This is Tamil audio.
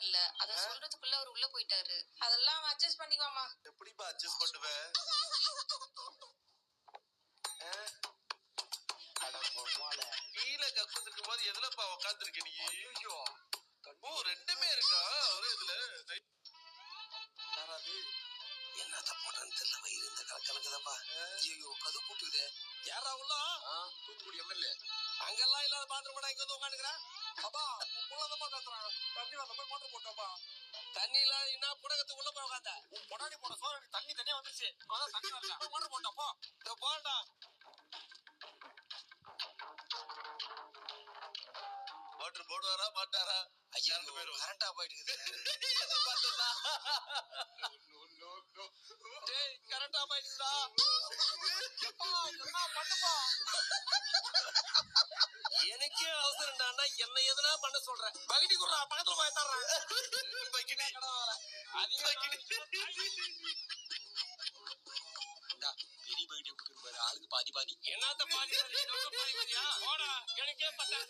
வரல. அத சொல்றதுக்குள்ள அவர் உள்ள போயிட்டாரு. அதெல்லாம் அட்ஜஸ்ட் பண்ணிக்குவாமா. எப்படிப்பா அட்ஜஸ்ட் பண்ணுவ? கீழே கக்கூஸ் இருக்கும் போது எதுலப்பா உட்காந்துருக்க நீ? ஐயோ ரெண்டுமே இருக்கா ஒரு இதுல? என்னத்த போட்டேன்னு தெரியல, வயிறு இந்த கலக்குதாப்பா. ஐயோ கது கூட்டுக்குதே. யாரா உள்ள? தூத்துக்குடி எம்எல்ஏ. அங்கெல்லாம் இல்லாத பாத்ரூம் இங்க வந்து உட்காந்துக்கிறேன். அப்பா உள்ளதப்பா பேசுறாங்க. தண்ணி வந்த போய் மோட்டர் போட்டோப்பா. தண்ணி இல்லாத என்ன புடகத்துக்கு உள்ள போய் உட்காந்த? பொடாடி போட சோறு தண்ணி தனியா வந்துருச்சு. அதான் தண்ணி வரல. மோட்டர் போட்டப்போ போண்டா. மோட்டர் போடுவாரா மாட்டாரா? ஐயா கரண்டா போயிட்டு கரண்டா போயிட்டுதா. எனக்கே அவசரம்டான்னா என்ன எதுனா பண்ண சொல்றேன். பகிட்டி குடுறா பக்கத்துல போய் தர்றேன். பெரிய பகிட்டியை கொடுத்துருப்பாரு. ஆளுக்கு பாதி பாதி. என்னத்த பாதி பாதியா? எனக்கே பத்தாது.